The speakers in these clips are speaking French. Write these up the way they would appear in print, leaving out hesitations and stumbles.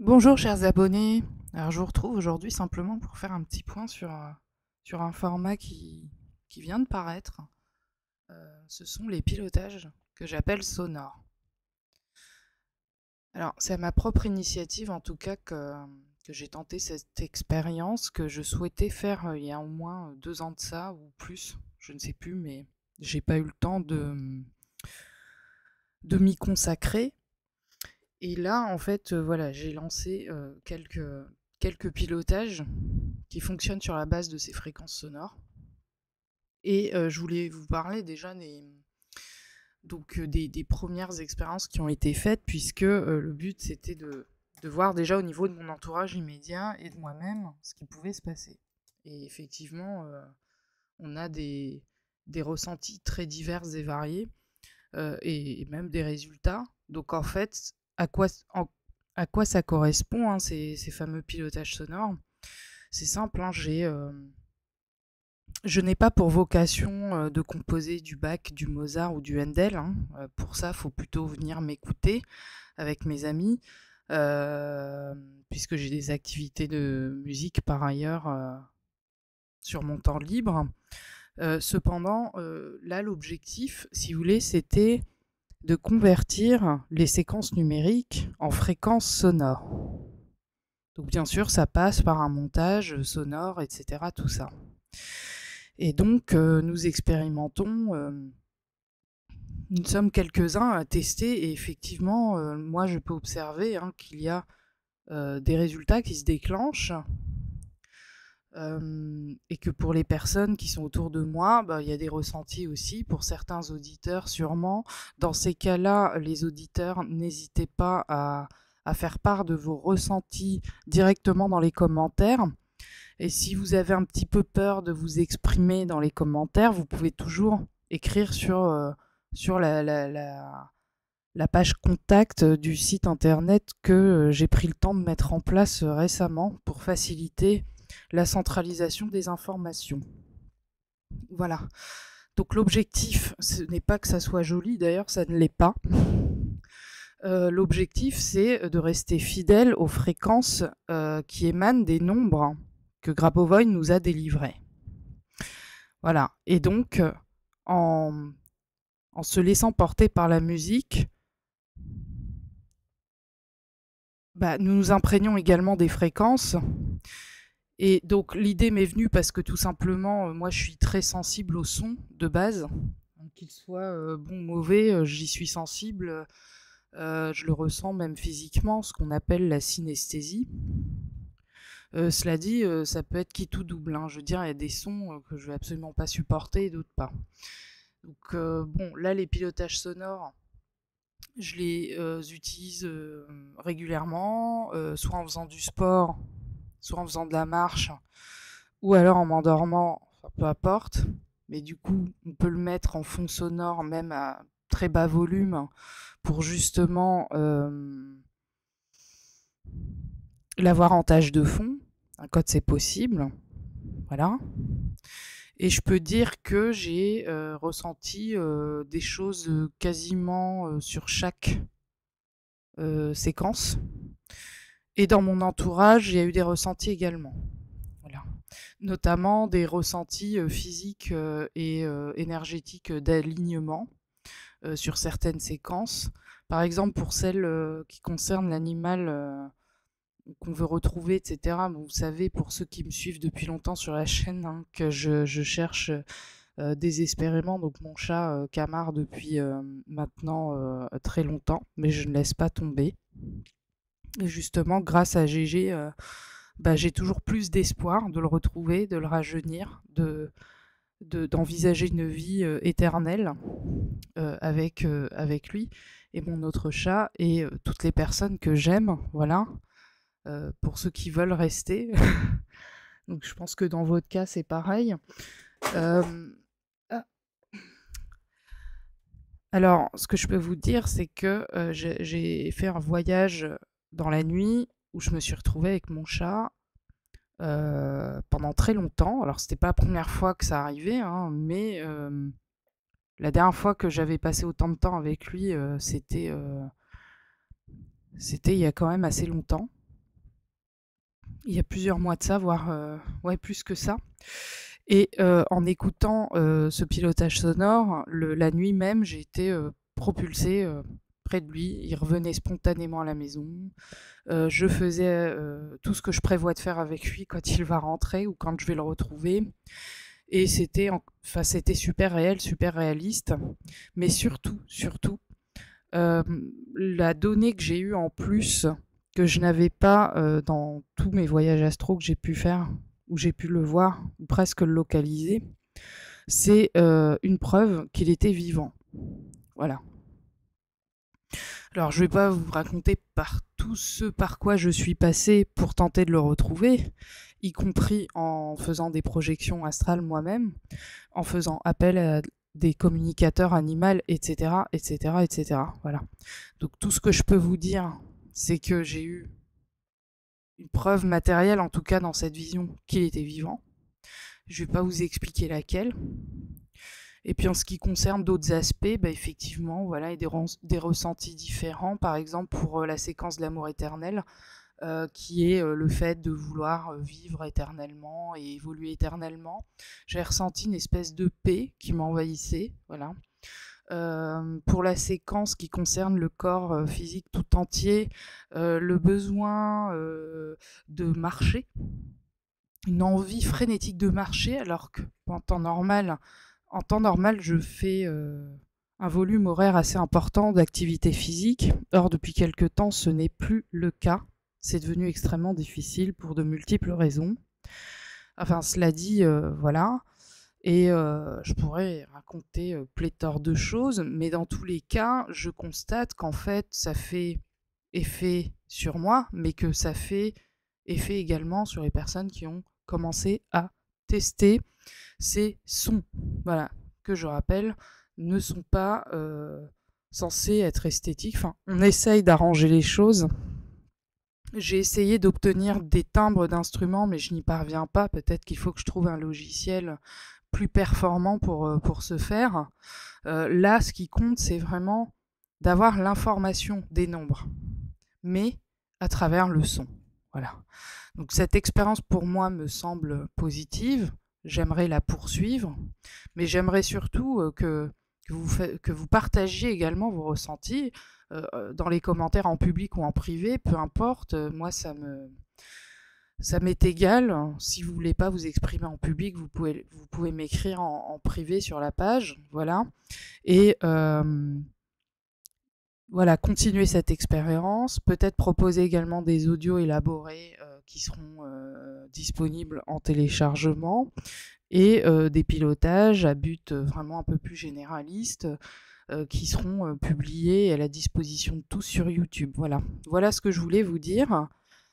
Bonjour chers abonnés, alors je vous retrouve aujourd'hui simplement pour faire un petit point sur un format qui vient de paraître. Ce sont les pilotages que j'appelle sonores. Alors c'est à ma propre initiative en tout cas que j'ai tenté cette expérience que je souhaitais faire il y a au moins 2 ans de ça ou plus, je ne sais plus, mais j'ai pas eu le temps de m'y consacrer. Et là, en fait, voilà, j'ai lancé quelques pilotages qui fonctionnent sur la base de ces fréquences sonores. Et je voulais vous parler déjà des premières expériences qui ont été faites, puisque le but c'était de voir déjà au niveau de mon entourage immédiat et de moi-même ce qui pouvait se passer. Et effectivement, on a des ressentis très divers et variés, et même des résultats. Donc en fait, à quoi ça correspond, hein, ces fameux pilotages sonores? C'est simple, hein, je n'ai pas pour vocation de composer du Bach, du Mozart ou du Handel, hein. Pour ça, il faut plutôt venir m'écouter avec mes amis, euh, puisque j'ai des activités de musique par ailleurs sur mon temps libre. Cependant, là, l'objectif, si vous voulez, c'était de convertir les séquences numériques en fréquences sonores. Donc bien sûr, ça passe par un montage sonore, etc. Tout ça. Et donc, nous expérimentons. Nous sommes quelques-uns à tester et effectivement, moi je peux observer qu'il y a des résultats qui se déclenchent, et que pour les personnes qui sont autour de moi, il y a des ressentis aussi, pour certains auditeurs sûrement. Dans ces cas-là, les auditeurs, n'hésitez pas à faire part de vos ressentis directement dans les commentaires. Et si vous avez un petit peu peur de vous exprimer dans les commentaires, vous pouvez toujours écrire sur la page contact du site internet que j'ai pris le temps de mettre en place récemment pour faciliter la centralisation des informations. Voilà. Donc l'objectif, ce n'est pas que ça soit joli, d'ailleurs ça ne l'est pas. L'objectif, c'est de rester fidèle aux fréquences qui émanent des nombres que Grabovoi nous a délivrés. Voilà. Et donc, en se laissant porter par la musique, nous nous imprégnons également des fréquences. Et donc l'idée m'est venue parce que tout simplement, moi je suis très sensible au son de base, qu'il soit bon ou mauvais, j'y suis sensible, je le ressens même physiquement, ce qu'on appelle la synesthésie. Cela dit, ça peut être qui tout double, hein. Je veux dire, il y a des sons que je vais absolument pas supporter et d'autres pas. Donc bon, là les pilotages sonores, je les utilise régulièrement, soit en faisant du sport, soit en faisant de la marche, ou alors en m'endormant, enfin, peu importe. Mais du coup, on peut le mettre en fond sonore, même à très bas volume, pour justement l'avoir en tâche de fond, quand c'est possible. Voilà. Et je peux dire que j'ai ressenti des choses quasiment sur chaque séquence. Et dans mon entourage, il y a eu des ressentis également. Voilà. Notamment des ressentis physiques et énergétiques d'alignement sur certaines séquences. Par exemple, pour celles qui concernent l'animal qu'on veut retrouver, etc. Vous savez, pour ceux qui me suivent depuis longtemps sur la chaîne, que je cherche désespérément donc mon chat Camar depuis maintenant très longtemps, mais je ne laisse pas tomber. Et justement, grâce à GG, j'ai toujours plus d'espoir de le retrouver, de le rajeunir, d'envisager une vie éternelle avec lui et mon autre chat et toutes les personnes que j'aime, voilà, pour ceux qui veulent rester. Donc je pense que dans votre cas, c'est pareil. Alors, ce que je peux vous dire, c'est que j'ai fait un voyage dans la nuit où je me suis retrouvée avec mon chat pendant très longtemps. Alors, c'était pas la première fois que ça arrivait, hein, mais la dernière fois que j'avais passé autant de temps avec lui, c'était il y a quand même assez longtemps. il y a plusieurs mois de ça, voire ouais, plus que ça. Et en écoutant ce pilotage sonore, la nuit même, j'ai été propulsée près de lui. Il revenait spontanément à la maison. Je faisais tout ce que je prévois de faire avec lui quand il va rentrer ou quand je vais le retrouver. Et c'était super réel, super réaliste. Mais surtout, euh, la donnée que j'ai eue en plus, que je n'avais pas dans tous mes voyages astro que j'ai pu faire, où j'ai pu le voir, ou presque le localiser, c'est une preuve qu'il était vivant. Voilà. Alors je vais pas vous raconter par tout ce par quoi je suis passée pour tenter de le retrouver, y compris en faisant des projections astrales moi-même, en faisant appel à des communicateurs animaux, etc., etc., etc. Voilà. Donc tout ce que je peux vous dire, c'est que j'ai eu une preuve matérielle, en tout cas dans cette vision, qu'il était vivant. Je vais pas vous expliquer laquelle. Et puis en ce qui concerne d'autres aspects, bah effectivement, voilà, il y a des ressentis différents. Par exemple, pour la séquence de l'amour éternel, qui est le fait de vouloir vivre éternellement et évoluer éternellement. J'ai ressenti une espèce de paix qui m'envahissait, voilà. Pour la séquence qui concerne le corps physique tout entier, le besoin de marcher, une envie frénétique de marcher, alors que en temps normal, je fais un volume horaire assez important d'activité physique. Or, depuis quelque temps, ce n'est plus le cas. C'est devenu extrêmement difficile pour de multiples raisons. Enfin, cela dit, voilà. Et je pourrais raconter pléthore de choses, mais dans tous les cas, je constate qu'en fait, ça fait effet sur moi, mais que ça fait effet également sur les personnes qui ont commencé à tester ces sons. Voilà, que je rappelle, ne sont pas censés être esthétiques. Enfin, on essaye d'arranger les choses. J'ai essayé d'obtenir des timbres d'instruments, mais je n'y parviens pas. Peut-être qu'il faut que je trouve un logiciel plus performant pour ce faire. Là, ce qui compte, c'est vraiment d'avoir l'information des nombres, mais à travers le son. Voilà. Donc cette expérience pour moi me semble positive. J'aimerais la poursuivre, mais j'aimerais surtout que vous partagiez également vos ressentis dans les commentaires en public ou en privé, peu importe. Moi, ça m'est égal. Si vous voulez pas vous exprimer en public, vous pouvez m'écrire en privé sur la page, voilà. Et voilà, continuer cette expérience, peut-être proposer également des audios élaborés qui seront disponibles en téléchargement et des pilotages à but vraiment un peu plus généraliste qui seront publiés à la disposition de tous sur YouTube. Voilà, voilà ce que je voulais vous dire.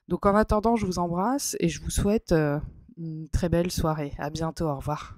Donc en attendant, je vous embrasse et je vous souhaite une très belle soirée. À bientôt, au revoir.